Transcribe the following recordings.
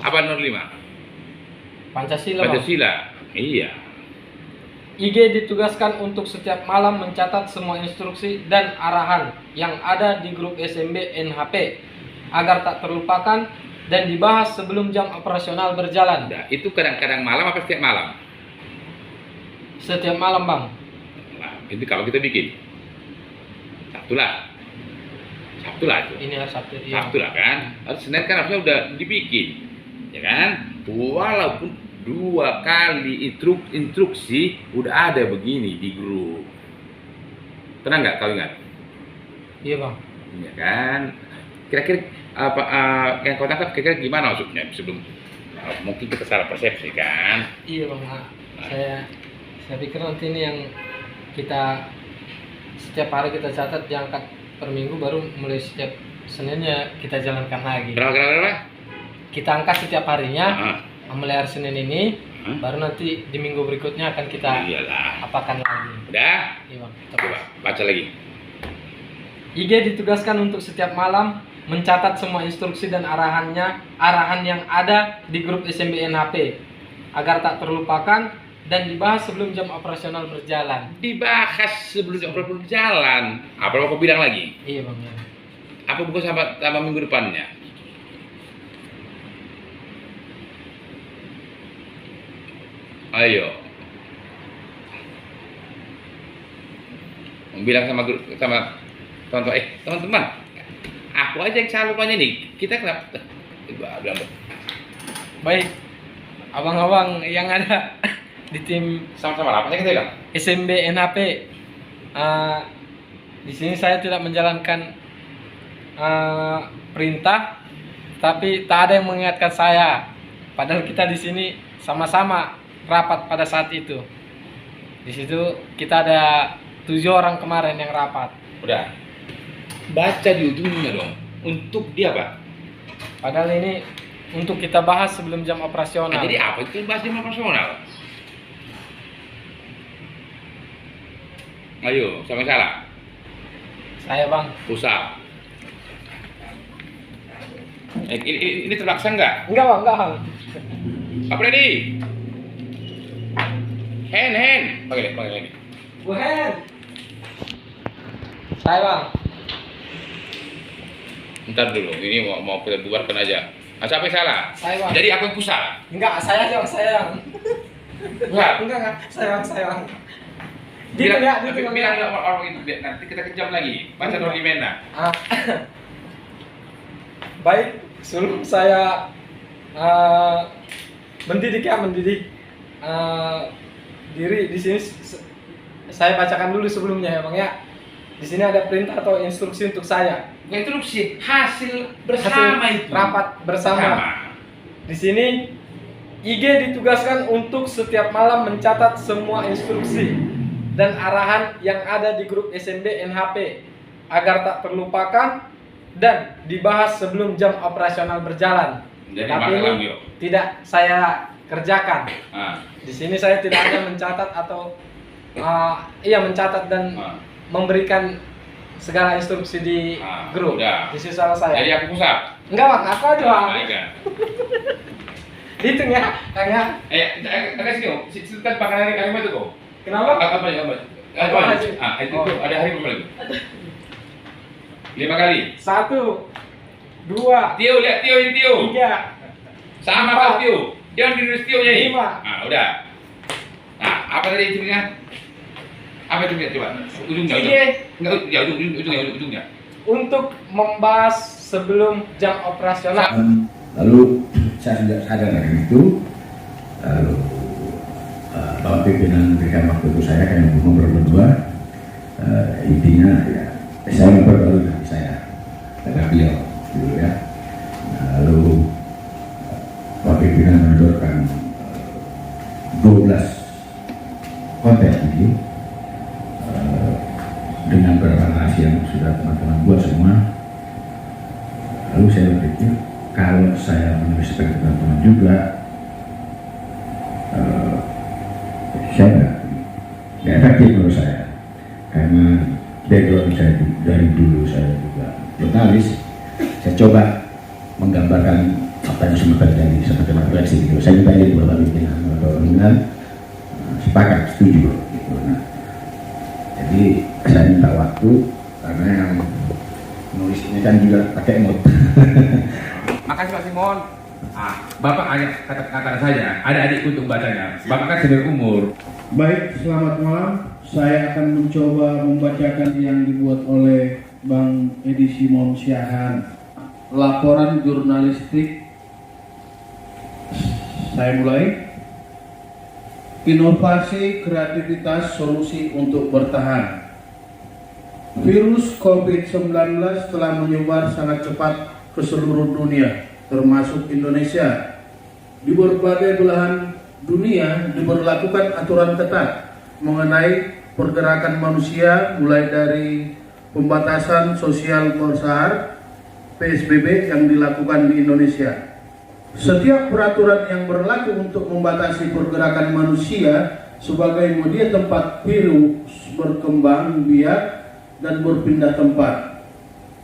Apa nomor 5? Pancasila, Bang. Pancasila. Iya. IG ditugaskan untuk setiap malam mencatat semua instruksi dan arahan yang ada di grup SMB NHP agar tak terlupakan dan dibahas sebelum jam operasional berjalan. Nah, itu kadang-kadang malam apa setiap malam? Setiap malam, Bang. Nah, itu kalau kita bikin Sabtu lah itu. Ini hari Sabtu. Iya. Sabtu lah kan. Harus Senin kan harusnya udah dibikin, ya kan? Walaupun 2 kali instruksi udah ada begini di grup. Pernah nggak kau ingat? Iya, Bang. Ya kan? Kira-kira apa yang kau tangkap kira-kira gimana maksudnya sebelum mungkin kita salah persepsi kan? Iya, Bang. Saya pikir nanti ini yang kita setiap hari kita catat diangkat per minggu, baru mulai setiap Seninnya kita jalankan lagi. Berapa? Kita angkat setiap harinya. Mulai hari Senin ini, baru nanti di minggu berikutnya akan kita apakan lagi. Udah? Iya, Bang. Coba baca lagi. IG ditugaskan untuk setiap malam mencatat semua instruksi dan arahan yang ada di grup SMB NHP agar tak terlupakan dan dibahas sebelum jam operasional berjalan. Dibahas sebelum jam operasional berjalan. Apa mau kau bilang lagi? Iya, Bang. Ya. Apa buku sama minggu depannya? Ayo. Bilang sama teman-teman, teman-teman, aku aja yang selalu tanya nih, kita kenapa? Baik, abang-abang yang ada di tim Sama-sama apa kita bilang? SMB NHP, di sini saya tidak menjalankan perintah, tapi tak ada yang mengingatkan saya. Padahal kita di sini sama-sama rapat pada saat itu. Di situ kita ada 7 orang kemarin yang rapat. Udah. Baca di ujungnya dong. Untuk dia apa? Padahal ini untuk kita bahas sebelum jam operasional. Jadi apa itu bahas jam operasional? Ayo, sama salah. Saya, Bang. Pusat. Ini terpaksa enggak? Enggak, Bang. Apa ready? Hand. Panggil ini. Buhen. Saya, Bang. Ntar dulu, ini mau kita bubarkan aja. Siapa yang salah? Saya, Bang. Jadi aku yang pusat? Enggak, saya. Enggak. Enggak. Saya, Bang. Bilang orang itu, nanti kita kejam lagi. Baca dulu di mana? Baik, sebelum saya mendidik diri di sini, saya bacakan dulu sebelumnya ya, Bang ya. Di sini ada perintah atau instruksi untuk saya. Instruksi hasil bersama itu. Rapat bersama. Di sini IG ditugaskan untuk setiap malam mencatat semua instruksi dan arahan yang ada di grup SMB NHP agar tak terlupakan dan dibahas sebelum jam operasional berjalan. Jadi tapi ini tidak saya kerjakan. Di sini saya tidak ada mencatat atau mencatat dan memberikan segala instruksi di grup. Di sini salah saya. Jadi aku pusat? Enggak, Bang, aku aja, Bang. Hitung ya, Kang ya. Agak sini, cerita pakai kalimat itu kok. Kenapa? Apa? Itu ada hari berapa lagi? 5 kali. 1, 2, Tio, lihat Tio ini Tio. 3, Sama Pak Tio. Jangan ditulis Tio nya ini. 5. Udah. Nah, apa tadi intinya? Apa itu coba? Ujungnya. Enggak, ya ujungnya. Untuk membahas sebelum jam operasional. Lalu saya sudah sadar dengan itu. Lalu Bapak pimpinan memberikan waktu itu saya kan ngobrol berdua. Intinya ya saya memperbarui hati saya dengan beliau dulu ya. Lalu Bapak pimpinan menodorkan 12 konten ini dengan beberapa narasi yang sudah teman-teman buat semua. Lalu saya berpikir kalau saya menulis seperti teman-teman juga, saya nggak efektif menurut saya, karena background saya dari dulu saya juga jurnalis. Saya coba menggambarkan apa supaya semua terjadi seperti refleksi gitu. Saya minta ini Bapak pimpinan sepakat, setuju gitu. Nah, jadi saya minta waktu karena yang nulis ini kan juga pakai note. Makasih Pak Simon. Bapak hanya katakan saja, ada adik untuk bacanya. Bapak kan senior umur. Baik, selamat malam. Saya akan mencoba membacakan yang dibuat oleh Bang Edi Simon Syahan. Laporan jurnalistik. Saya mulai. Inovasi, kreativitas, solusi untuk bertahan. Virus COVID-19 telah menyebar sangat cepat ke seluruh dunia, termasuk Indonesia. Di berbagai belahan dunia diberlakukan aturan ketat mengenai pergerakan manusia, mulai dari pembatasan sosial berskala PSBB yang dilakukan di Indonesia. Setiap peraturan yang berlaku untuk membatasi pergerakan manusia sebagai media tempat virus berkembang biak dan berpindah tempat.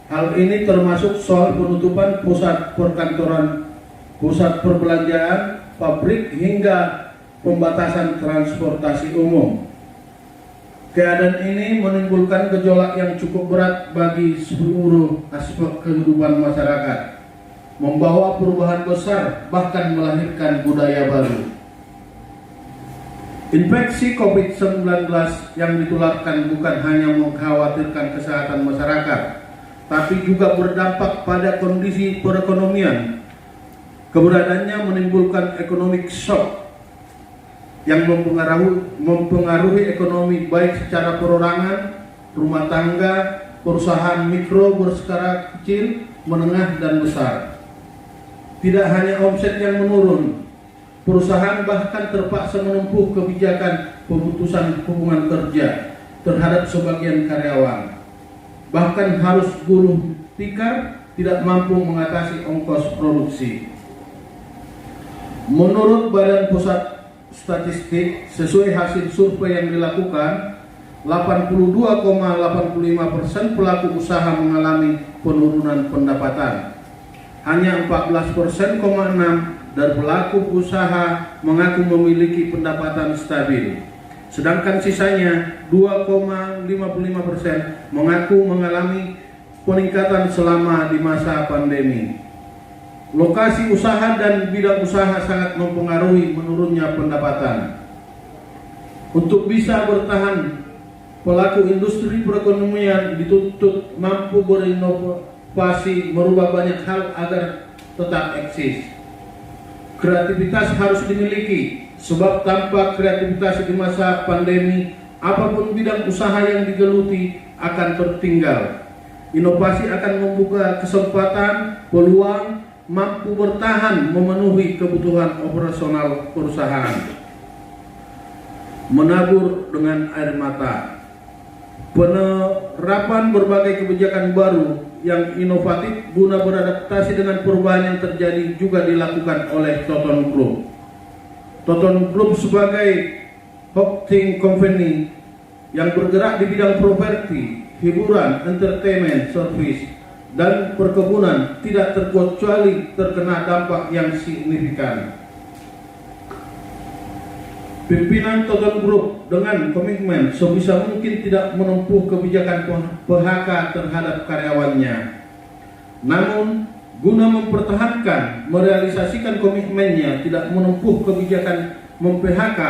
Hal ini termasuk soal penutupan pusat perkantoran, pusat perbelanjaan, pabrik, hingga pembatasan transportasi umum. Keadaan ini menimbulkan gejolak yang cukup berat bagi seluruh aspek kehidupan masyarakat, membawa perubahan besar, bahkan melahirkan budaya baru. Infeksi COVID-19 yang ditularkan bukan hanya mengkhawatirkan kesehatan masyarakat, tapi juga berdampak pada kondisi perekonomian. Keberadaannya menimbulkan economic shock yang mempengaruhi ekonomi baik secara perorangan, rumah tangga, perusahaan mikro berskala kecil, menengah, dan besar. Tidak hanya omset yang menurun, perusahaan bahkan terpaksa menempuh kebijakan pemutusan hubungan kerja terhadap sebagian karyawan. Bahkan harus gulung tikar, tidak mampu mengatasi ongkos produksi. Menurut Badan Pusat Statistik, sesuai hasil survei yang dilakukan, 82,85% pelaku usaha mengalami penurunan pendapatan. Hanya 14,6% dari pelaku usaha mengaku memiliki pendapatan stabil. Sedangkan sisanya 2,55% mengaku mengalami peningkatan selama di masa pandemi. Lokasi usaha dan bidang usaha sangat mempengaruhi menurunnya pendapatan. Untuk bisa bertahan, pelaku industri perekonomian dituntut mampu berinovasi, merubah banyak hal agar tetap eksis. Kreativitas harus dimiliki, sebab tanpa kreativitas di masa pandemi, apapun bidang usaha yang digeluti akan tertinggal. Inovasi akan membuka kesempatan, peluang, mampu bertahan memenuhi kebutuhan operasional perusahaan. Menabur dengan air mata. Penerapan berbagai kebijakan baru yang inovatif guna beradaptasi dengan perubahan yang terjadi juga dilakukan oleh Toton Group. Toton Group sebagai holding company yang bergerak di bidang properti, hiburan, entertainment, service, dan perkebunan tidak terkecuali terkena dampak yang signifikan. Pimpinan Toton Group dengan komitmen sebisa mungkin tidak menempuh kebijakan PHK terhadap karyawannya. Namun, guna mempertahankan, merealisasikan komitmennya tidak menempuh kebijakan mem-PHK,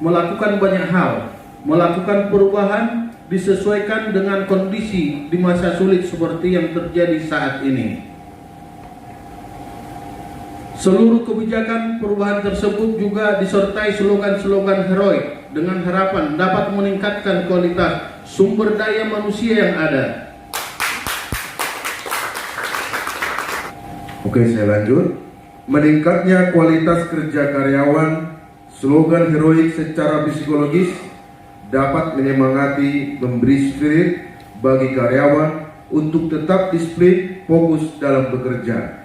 melakukan banyak hal, melakukan perubahan, disesuaikan dengan kondisi di masa sulit seperti yang terjadi saat ini. Seluruh kebijakan perubahan tersebut juga disertai slogan-slogan heroik dengan harapan dapat meningkatkan kualitas sumber daya manusia yang ada. Oke, saya lanjut. Meningkatnya kualitas kerja karyawan, slogan heroik secara psikologis dapat menyemangati, memberi spirit bagi karyawan untuk tetap disiplin, fokus dalam bekerja.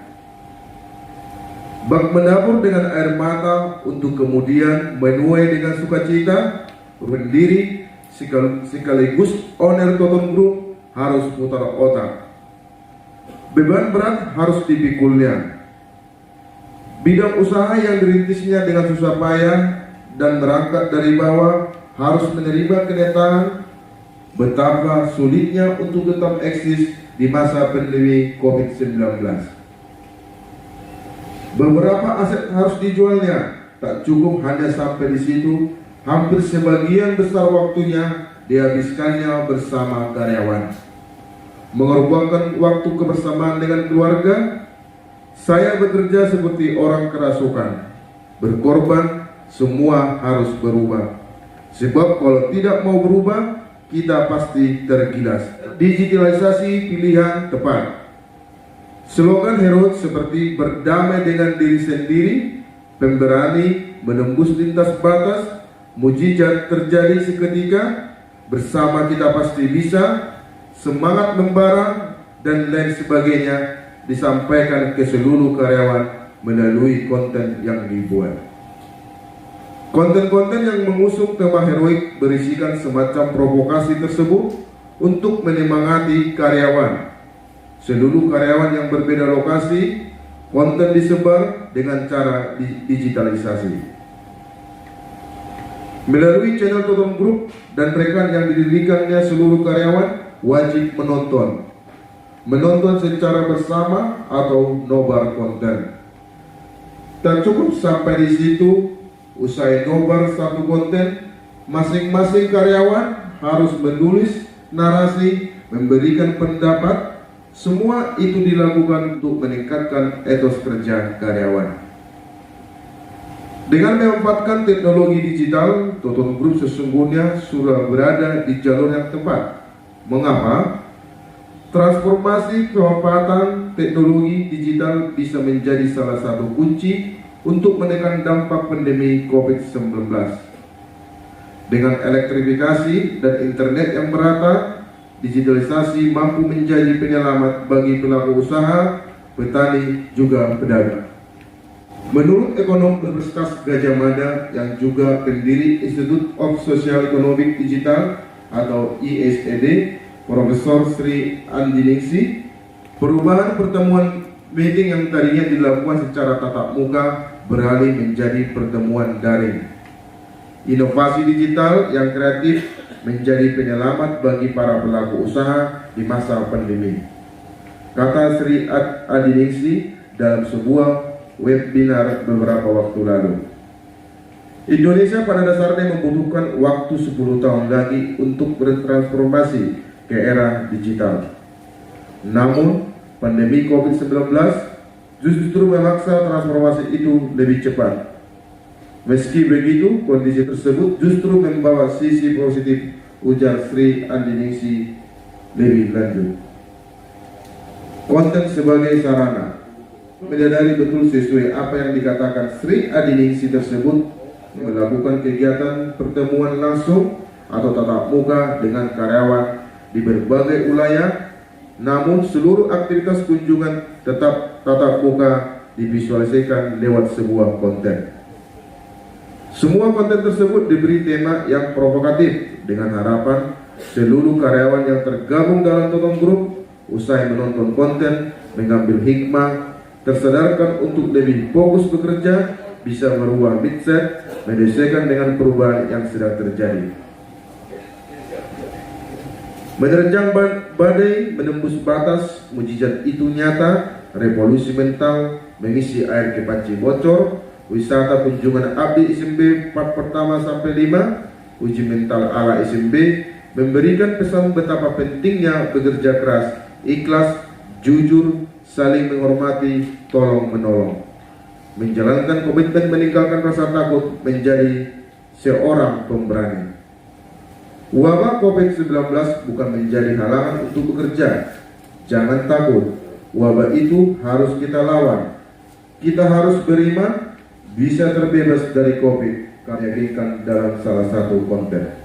Bak menabur dengan air mata untuk kemudian menuai dengan sukacita, pendiri sekaligus owner Toton Group harus putar otak. Beban berat harus dipikulnya. Bidang usaha yang dirintisnya dengan susah payah dan berangkat dari bawah harus menerima kenyataan betapa sulitnya untuk tetap eksis di masa pandemi COVID-19. Beberapa aset harus dijualnya, tak cukup hanya sampai di situ, hampir sebagian besar waktunya dihabiskannya bersama karyawan. Mengorbankan waktu kebersamaan dengan keluarga, saya bekerja seperti orang kerasukan. Berkorban, semua harus berubah. Sebab kalau tidak mau berubah, kita pasti tergilas. Digitalisasi pilihan tepat. Slogan Herod seperti berdamai dengan diri sendiri, pemberani menembus lintas batas, mujizat terjadi seketika, bersama kita pasti bisa, semangat membara, dan lain sebagainya disampaikan ke seluruh karyawan melalui konten yang dibuat. Konten-konten yang mengusung tema heroik berisikan semacam provokasi tersebut untuk menyemangati karyawan. Seluruh karyawan yang berbeda lokasi, konten disebar dengan cara digitalisasi. Melalui channel Totem Group dan rekan yang didirikannya, seluruh karyawan wajib menonton. Menonton secara bersama atau nobar konten. Tak cukup sampai di situ, usai nobar satu konten, masing-masing karyawan harus menulis narasi, memberikan pendapat. Semua itu dilakukan untuk meningkatkan etos kerja karyawan. Dengan memanfaatkan teknologi digital, Totem Group sesungguhnya sudah berada di jalur yang tepat. Mengapa? Transformasi pemanfaatan teknologi digital bisa menjadi salah satu kunci untuk menekan dampak pandemi COVID-19. Dengan elektrifikasi dan internet yang merata, digitalisasi mampu menjadi penyelamat bagi pelaku usaha, petani, juga pedagang. Menurut ekonom Universitas Gadjah Mada yang juga pendiri Institute of Social Economic Digital atau ISED, Profesor Sri Andiningsi, perubahan pertemuan meeting yang tadinya dilakukan secara tatap muka beralih menjadi pertemuan daring. Inovasi digital yang kreatif menjadi penyelamat bagi para pelaku usaha di masa pandemi, kata Sri Andiningsi dalam sebuah webinar beberapa waktu lalu. Indonesia pada dasarnya membutuhkan waktu 10 tahun lagi untuk bertransformasi ke era digital. Namun, pandemi COVID-19 justru memaksa transformasi itu lebih cepat. Meski begitu, kondisi tersebut justru membawa sisi positif, ujar Sri Andiningsi lebih lanjut. Konten sebagai sarana. Menyadari betul sesuai apa yang dikatakan Sri Andiningsi tersebut, melakukan kegiatan pertemuan langsung atau tatap muka dengan karyawan di berbagai wilayah, namun seluruh aktivitas kunjungan tetap tatap muka divisualisasikan lewat sebuah konten. Semua konten tersebut diberi tema yang provokatif dengan harapan seluruh karyawan yang tergabung dalam Totem Group usai menonton konten mengambil hikmah, tersadarkan untuk lebih fokus bekerja, bisa merubah mindset, menyesuaikan dengan perubahan yang sedang terjadi. Menerjang badai, menembus batas, mujizat itu nyata, revolusi mental, mengisi air ke panci bocor, wisata kunjungan abdi SMB part pertama sampai 5, uji mental ala SMB, memberikan pesan betapa pentingnya bekerja keras, ikhlas, jujur, saling menghormati, tolong menolong, menjalankan komitmen meninggalkan rasa takut menjadi seorang pemberani. Wabah COVID-19 bukan menjadi halangan untuk bekerja. Jangan takut, wabah itu harus kita lawan. Kita harus beriman, bisa terbebas dari COVID, kami berikan dalam salah satu konten.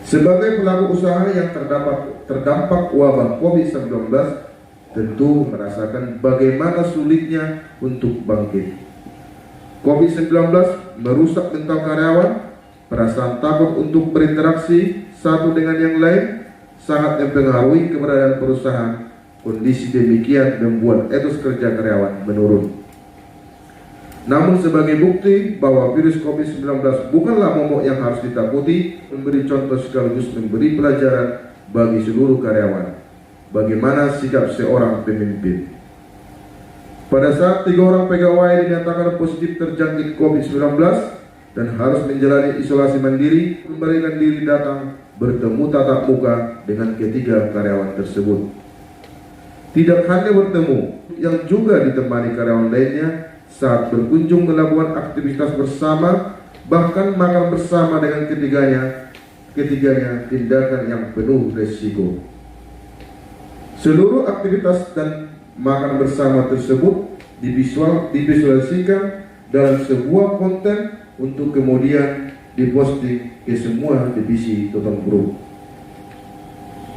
Sebagai pelaku usaha yang terdampak wabah COVID-19, tentu merasakan bagaimana sulitnya untuk bangkit. COVID-19 merusak mental karyawan, perasaan takut untuk berinteraksi satu dengan yang lain sangat mempengaruhi keberadaan perusahaan. Kondisi demikian membuat etos kerja karyawan menurun. Namun sebagai bukti bahwa virus COVID-19 bukanlah momok yang harus ditakuti, memberi contoh sekaligus memberi pelajaran bagi seluruh karyawan bagaimana sikap seorang pemimpin. Pada saat 3 orang pegawai dinyatakan positif terjangkit COVID-19 dan harus menjalani isolasi mandiri, kembalikan diri datang bertemu tatap muka dengan ketiga karyawan tersebut. Tidak hanya bertemu, yang juga ditemani karyawan lainnya saat berkunjung melakukan aktivitas bersama, bahkan makan bersama dengan ketiganya tindakan yang penuh resiko. Seluruh aktivitas dan makan bersama tersebut divisualisasikan dalam sebuah konten untuk kemudian diposting ke semua divisi Toton Group.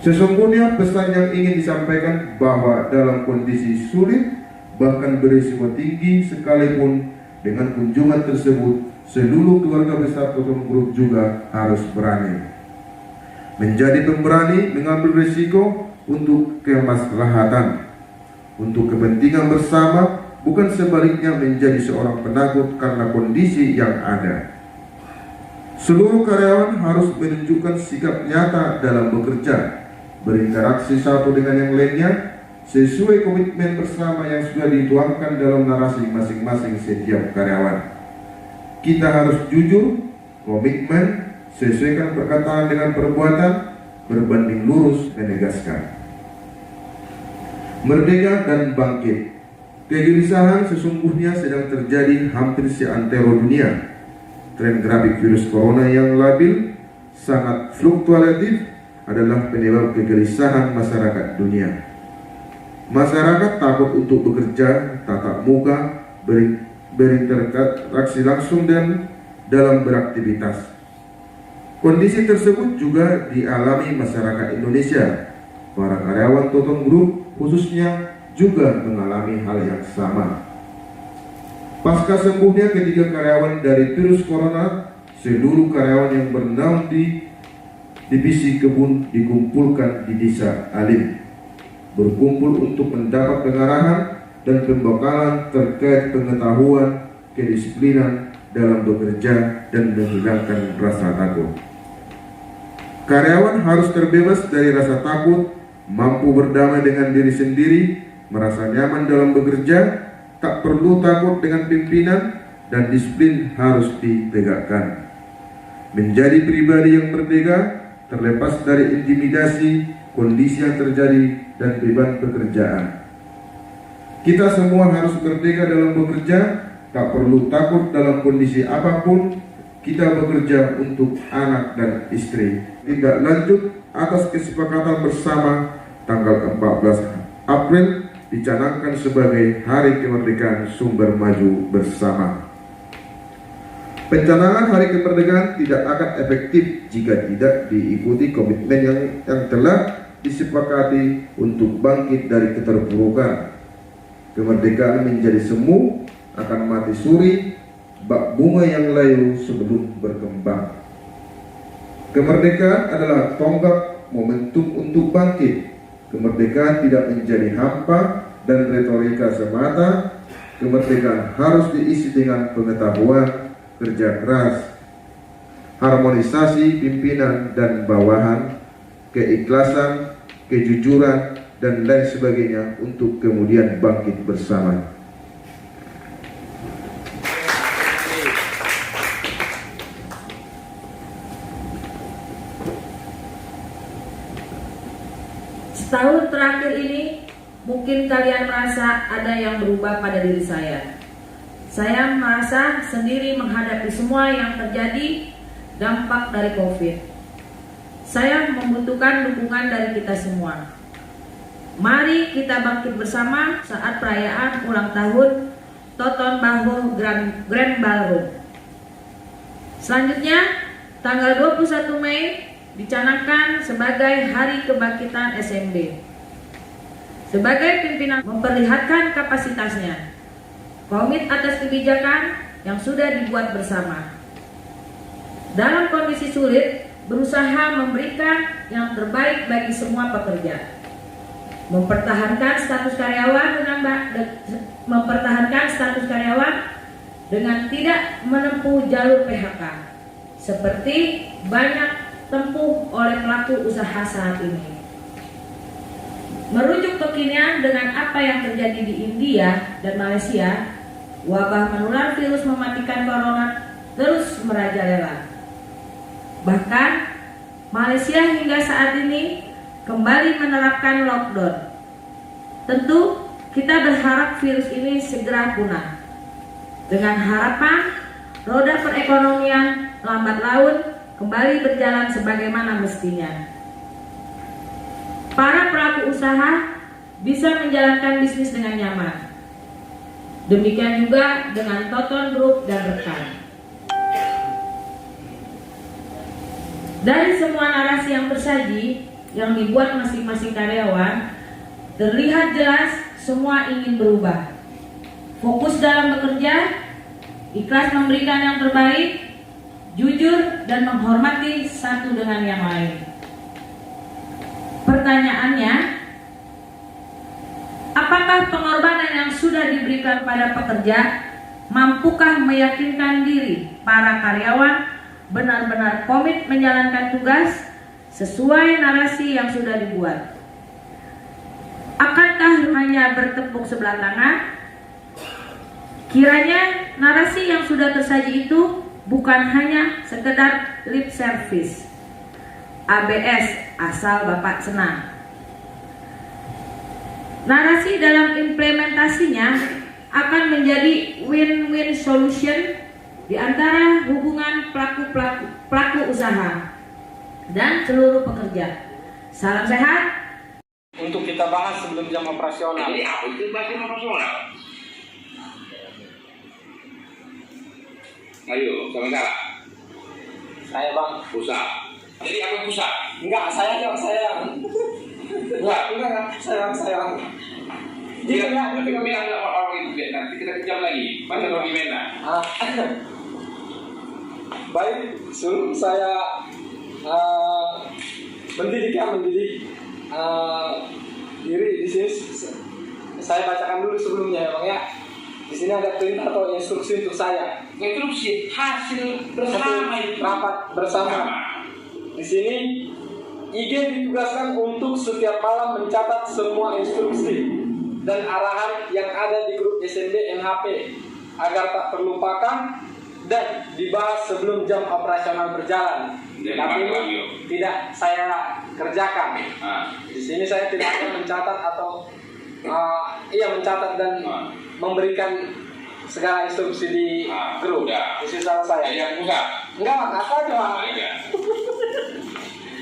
Sesungguhnya pesan yang ingin disampaikan bahwa dalam kondisi sulit bahkan berisiko tinggi sekalipun, dengan kunjungan tersebut seluruh keluarga besar Toton Group juga harus berani menjadi pemberani mengambil risiko untuk kemaslahatan, untuk kepentingan bersama, bukan sebaliknya menjadi seorang penakut karena kondisi yang ada. Seluruh karyawan harus menunjukkan sikap nyata dalam bekerja, berinteraksi satu dengan yang lainnya sesuai komitmen bersama yang sudah dituangkan dalam narasi masing-masing setiap karyawan. Kita harus jujur, komitmen, sesuaikan perkataan dengan perbuatan, berbanding lurus, menegaskan. Merdeka dan bangkit. Kegelisahan sesungguhnya sedang terjadi hampir seantero dunia. Tren grafik virus corona yang labil, sangat fluktuatif adalah penyebab kegelisahan masyarakat dunia. Masyarakat takut untuk bekerja, tatap muka, berinteraksi langsung dan dalam beraktivitas. Kondisi tersebut juga dialami masyarakat Indonesia. Para karyawan Toton Group khususnya juga mengalami hal yang sama. Pasca sembuhnya ketiga karyawan dari virus corona, seluruh karyawan yang bernaung di divisi kebun dikumpulkan di Desa Alim, berkumpul untuk mendapat pengarahan dan pembekalan terkait pengetahuan, kedisiplinan dalam bekerja dan menghilangkan rasa takut. Karyawan harus terbebas dari rasa takut, mampu berdamai dengan diri sendiri, merasa nyaman dalam bekerja, tak perlu takut dengan pimpinan, dan disiplin harus ditegakkan. Menjadi pribadi yang merdeka, terlepas dari intimidasi, kondisi yang terjadi, dan beban pekerjaan. Kita semua harus merdeka dalam bekerja, tak perlu takut dalam kondisi apapun. Kita bekerja untuk anak dan istri. Tindak lanjut atas kesepakatan bersama tanggal 14 April dicanangkan sebagai Hari Kemerdekaan Sumber Maju Bersama. Pencanangan Hari Kemerdekaan tidak akan efektif jika tidak diikuti komitmen yang telah disepakati untuk bangkit dari keterpurukan. Kemerdekaan menjadi semu, akan mati suri, bak bunga yang layu sebelum berkembang. Kemerdekaan adalah tonggak momentum untuk bangkit. Kemerdekaan tidak menjadi hampa dan retorika semata. Kemerdekaan harus diisi dengan pengetahuan, kerja keras, harmonisasi pimpinan dan bawahan, keikhlasan, kejujuran, dan lain sebagainya untuk kemudian bangkit bersama. Setahun terakhir ini, mungkin kalian merasa ada yang berubah pada diri saya. Saya merasa sendiri menghadapi semua yang terjadi dampak dari COVID. Saya membutuhkan dukungan dari kita semua. Mari kita bangkit bersama saat perayaan ulang tahun Toton Bahu Grand Ballroom. Selanjutnya, tanggal 21 Mei dicanangkan sebagai Hari Kebangkitan SMB. Sebagai pimpinan memperlihatkan kapasitasnya, komit atas kebijakan yang sudah dibuat bersama. Dalam kondisi sulit, berusaha memberikan yang terbaik bagi semua pekerja. Mempertahankan status karyawan dengan tidak menempuh jalur PHK seperti banyak tempuh oleh pelaku usaha saat ini. Merujuk kekinian dengan apa yang terjadi di India dan Malaysia, wabah menular virus mematikan corona terus merajalela. Bahkan Malaysia hingga saat ini kembali menerapkan lockdown. Tentu kita berharap virus ini segera punah. Dengan harapan roda perekonomian lambat laun kembali berjalan sebagaimana mestinya. Para pelaku usaha bisa menjalankan bisnis dengan nyaman. Demikian juga dengan Toton Group dan rekan. Dari semua narasi yang tersaji yang dibuat masing-masing karyawan, terlihat jelas semua ingin berubah. Fokus dalam bekerja, ikhlas memberikan yang terbaik, jujur dan menghormati satu dengan yang lain. Pertanyaannya, apakah pengorbanan yang sudah diberikan pada pekerja mampukah meyakinkan diri para karyawan benar-benar komit menjalankan tugas sesuai narasi yang sudah dibuat? Akankah hanya bertepuk sebelah tangan? Kiranya narasi yang sudah tersaji itu bukan hanya sekedar lip service, ABS asal Bapak senang. Narasi dalam implementasinya akan menjadi win-win solution di antara hubungan pelaku usaha dan seluruh pekerja. Salam sehat. Untuk kita bahas sebelum jam operasional. Jadi apa itu bahasa operasional? Ayo, sama salah. Saya Bang. Pusat. Jadi apa pusat? Enggak, saya. Enggak, saya. Dia nanti kami ada orang itu, nanti kita kejam lagi. Mana orang gimana? Baik, sebelum saya mendidik diri di sini, saya bacakan dulu sebelumnya ya Bang ya. Di sini ada perintah atau instruksi untuk saya. Instruksi hasil bersama itu. Rapat bersama. Di sini IG ditugaskan untuk setiap malam mencatat semua instruksi dan arahan yang ada di grup SMB NHP agar tak terlupakan dan dibahas sebelum jam operasional berjalan. Tapi ini tidak saya kerjakan. Di sini saya tidak akan mencatat atau mencatat dan memberikan segala instruksi di grup. Di sini salah saya. Yang pusat. Enggak, aku aja Bang.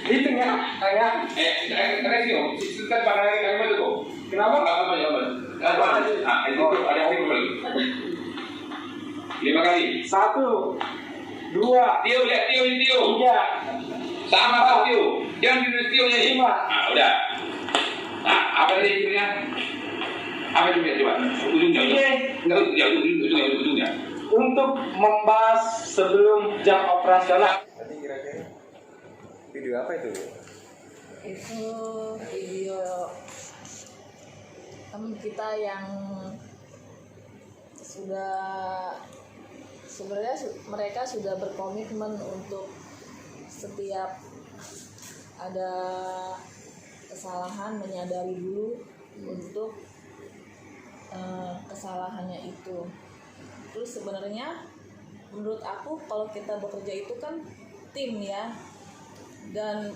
Itu ya, kayak. Karena sih, silakan pakai kalimat itu. Kenapa? Ada yang kembali. 5 kali. 1, 2, Tio, lihat Tio ini Tio. 3, Sama Pak Tio. Jangan ditulis Tio nya. 5. Nah, udah. Nah, apa tadi judulnya? Apa judulnya coba? Ujungnya. Enggak, ujungnya. Untuk membahas sebelum jam operasional. Nanti kira-kira video apa itu? Itu video teman kita yang sebenarnya mereka sudah berkomitmen untuk setiap ada kesalahan menyadari dulu untuk kesalahannya itu. Terus sebenarnya menurut aku kalau kita bekerja itu kan tim ya, dan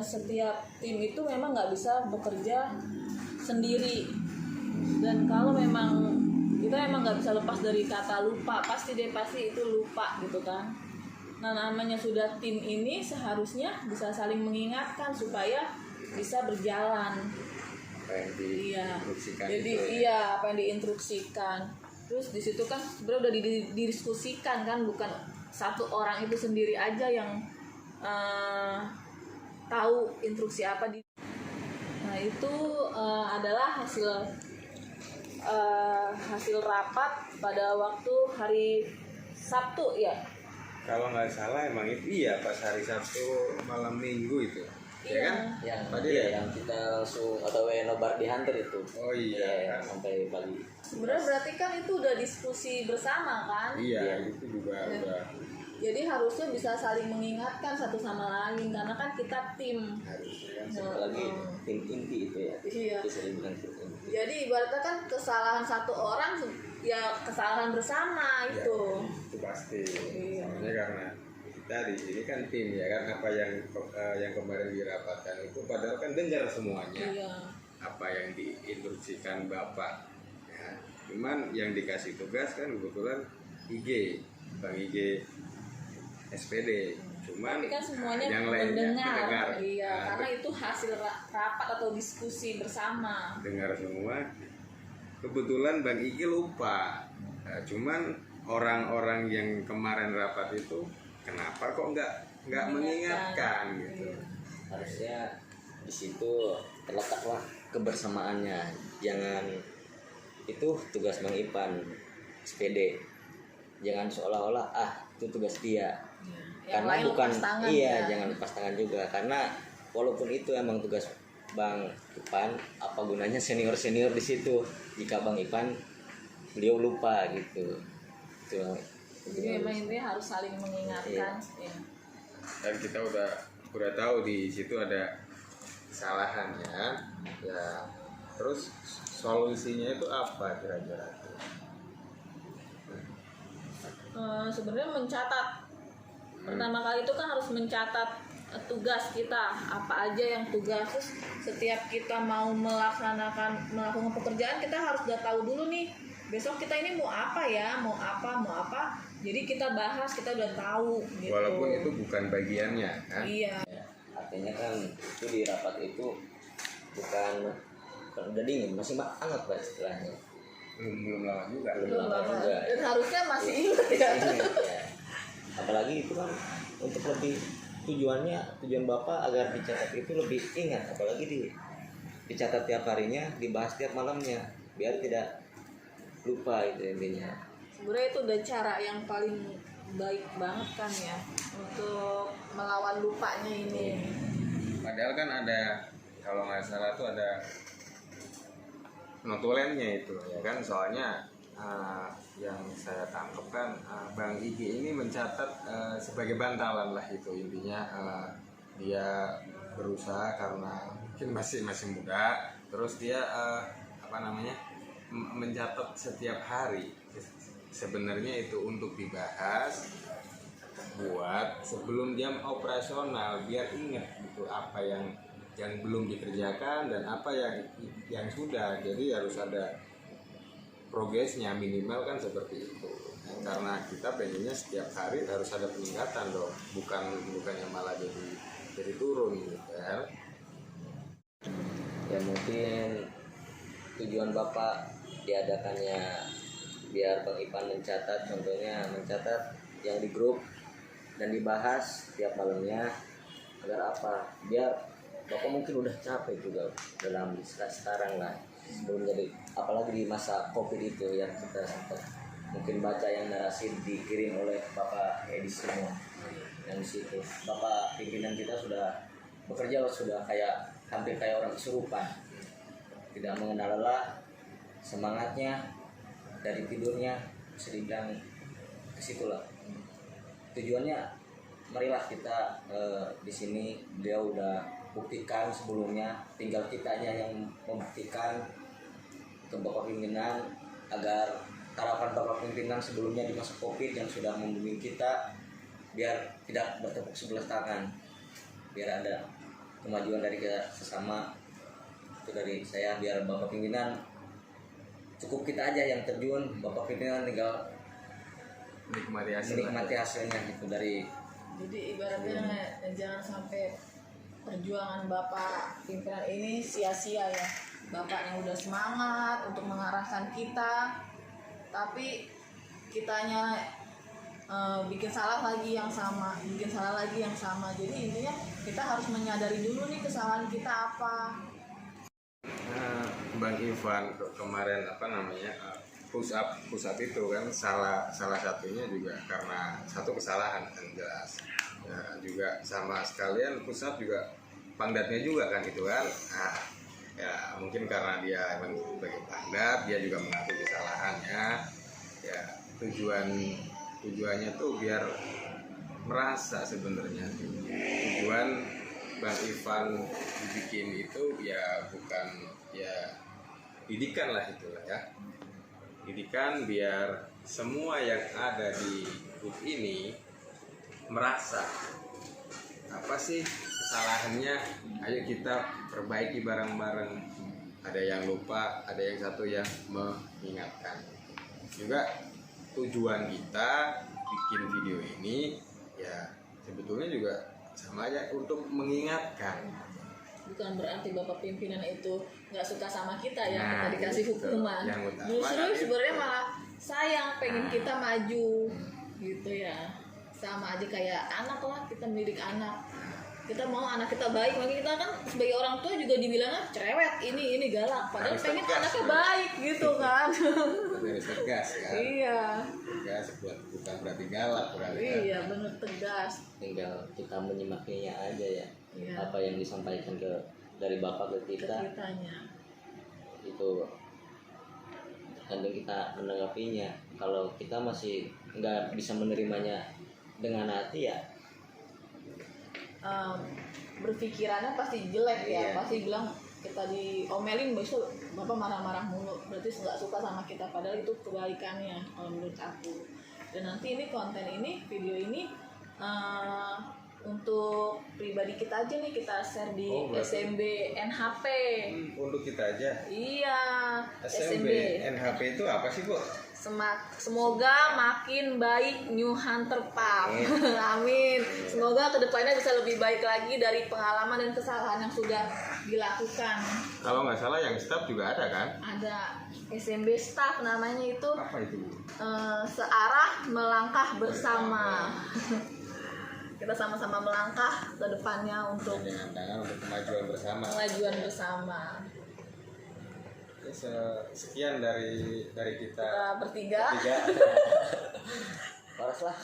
setiap tim itu memang nggak bisa bekerja sendiri, dan kalau memang kita emang nggak bisa lepas dari kata lupa, pasti itu lupa gitu kan. Nah namanya sudah tim ini seharusnya bisa saling mengingatkan supaya bisa berjalan. Apa yang diinstruksikan Jadi itu, iya apa yang diinstruksikan. Terus di situ kan sebenarnya udah didiskusikan kan, bukan satu orang itu sendiri aja yang tahu instruksi apa di. Nah itu adalah hasil rapat pada waktu hari Sabtu ya. Kalau nggak salah emang itu iya pas hari Sabtu malam Minggu itu. ya kan? Yang Tadi iya, ya? yang kita langsung atau nobar di hunter itu. Oh iya. Yang sampai pagi. Sebenarnya berarti kan itu udah diskusi bersama kan? Iya, itu juga Ya. udah Jadi harusnya bisa saling mengingatkan satu sama lain karena kan kita tim. harusnya. Apalagi tim inti itu ya. Iya. Bisa dibilang tim inti. Jadi ibaratnya kan kesalahan satu orang ya kesalahan bersama Ya, itu. itu pasti. Iya. Soalnya karena kita di sini kan tim ya kan, apa yang kemarin dirapatkan itu padahal kan dengar semuanya. Iya. Apa yang diinstruksikan Bapak. Ya. Cuman yang dikasih tugas kan kebetulan IG, Bang IG SPD. Cuman Tapi kan semuanya yang lainnya mendengar. Iya, Nah, karena itu hasil rapat atau diskusi bersama. dengar semua. Kebetulan Bang IG lupa. Nah, cuman orang-orang yang kemarin rapat itu kenapa kok nggak mengingatkan gitu. Iya. Harusnya di situ terletaklah kebersamaannya. Jangan itu tugas Bang Ipan SPD. Jangan seolah-olah itu tugas dia. Yang Karena lain bukan lepas tangan iya, ya. jangan lepas tangan juga karena walaupun itu emang tugas Bang Ipan, apa gunanya senior-senior di situ jika Bang Ipan beliau lupa gitu. Itu Jadi memang intinya harus saling mengingatkan. Iya. Dan kita udah tahu di situ ada kesalahan ya. Terus solusinya itu apa kira-kira? Sebenarnya mencatat. Pertama kali itu kan harus mencatat tugas kita, apa aja yang tugas. Terus setiap kita mau melakukan pekerjaan kita harus udah tahu dulu nih. Besok kita ini mau apa ya, mau apa. Jadi kita bahas, kita udah tahu gitu. Walaupun itu bukan bagiannya kan? Iya. artinya kan itu di rapat itu bukan udah dingin, masih hangat Pak istilahnya. Belum lama juga. Belum lama juga. Dan harusnya masih ingat ya. Ya. Apalagi itu kan untuk lebih tujuan Bapak agar dicatat itu lebih ingat, apalagi dicatat tiap harinya, dibahas tiap malamnya biar tidak lupa itu intinya. Sebenarnya itu udah cara yang paling baik banget kan ya untuk melawan lupanya ini. Padahal kan ada, kalau nggak salah tuh ada notulennya itu ya kan, soalnya yang saya tangkap kan Bang IG ini mencatat sebagai bantalan lah itu intinya. Dia berusaha karena mungkin masih muda, terus dia mencatat setiap hari. Sebenarnya itu untuk dibahas buat sebelum jam operasional biar ingat gitu apa yang belum dikerjakan dan apa yang sudah. Jadi harus ada progresnya minimal kan seperti itu. Karena kita pengennya setiap hari harus ada peningkatan dong, bukannya malah jadi turun gitu kan. Ya mungkin tujuan Bapak diadakannya biar Bang Ipan mencatat, contohnya mencatat yang di grup dan dibahas tiap malamnya agar apa? Biar Bapak mungkin udah capek juga dalam sekarang lah sebelum jadi, apalagi di masa Covid itu yang kita sempat mungkin baca yang narasi dikirim oleh Bapak Edi semua yang di situ. Bapak pimpinan kita sudah bekerja sudah hampir kayak orang kesurupan, tidak mengenal lelah, semangatnya dari tidurnya bisa dibilang ke situlah. Tujuannya marilah kita di sini, beliau udah buktikan sebelumnya, tinggal kitanya yang membuktikan ke Bapak pimpinan agar harapan Bapak pimpinan sebelumnya di masa Covid yang sudah membimbing kita biar tidak bertepuk sebelah tangan, biar ada kemajuan dari kita sesama. Itu dari saya, biar Bapak pimpinan cukup kita aja yang terjun, Bapak pimpinan tinggal menikmati hasilnya gitu dari. Jadi ibaratnya jangan sampai perjuangan Bapak pimpinan ini sia-sia ya. Bapaknya udah semangat untuk mengarahkan kita, tapi kitanya bikin salah lagi yang sama. Jadi intinya kita harus menyadari dulu nih kesalahan kita apa. Bang Ivan kemarin push up itu kan salah satunya juga karena satu kesalahan kan jelas ya, juga sama sekalian push up juga Pangdatnya juga kan itu kan. Nah, ya mungkin karena dia emang sebagai pangdat, dia juga mengakui kesalahannya. Ya tujuannya tuh biar merasa sebenarnya tujuan Bang Ivan dibikin itu ya bukan ya didikan lah itulah ya, didikan biar semua yang ada di grup ini merasa apa sih kesalahannya, ayo kita perbaiki bareng-bareng. Ada yang lupa, ada yang satu yang mengingatkan. Juga tujuan kita bikin video ini ya sebetulnya juga sama aja untuk mengingatkan. Bukan berarti bapak pimpinan itu nggak suka sama kita ya, Nah, kita dikasih gitu. hukuman. Yang utama Justru kan sebenarnya itu. malah sayang, pengen kita maju gitu ya. Sama aja kayak anak lah, kita mendidik anak. Kita mau anak kita baik, makanya kita kan sebagai orang tua juga dibilangnya cerewet, ini galak. Padahal Harus pengen tegas, anaknya ya. baik gitu kan. Harus tegas kan. Iya. Tegas bukan berarti galak berarti kan. Iya, benar tegas. Tinggal kita menyimaknya aja ya. Iya. Apa yang disampaikan dari bapak ke kita Ceritanya. itu tergantung kita menanggapinya. Kalau kita masih nggak bisa menerimanya dengan hati ya Berpikirannya pasti jelek ya, Iya. pasti bilang kita diomelin besok bapak marah-marah mulu, berarti nggak suka sama kita, padahal itu kebalikannya kalau menurut aku. Dan nanti ini konten ini, video ini untuk pribadi kita aja nih, kita share di Oh, berarti- SMB NHP. Untuk kita aja. Iya, SMB NHP itu apa sih, Bu? Semoga makin baik New Hunter Park. Amin. Semoga kedepannya bisa lebih baik lagi dari pengalaman dan kesalahan yang sudah dilakukan. Kalau nggak salah yang staff juga ada kan? Ada SMB staff namanya itu, Apa itu, Bu? searah melangkah bersama. Kita sama-sama melangkah ke depannya untuk Dengan untuk kemajuan bersama. kemajuan bersama. Ya, sekian dari kita Kita bertiga. bertiga. paras lah.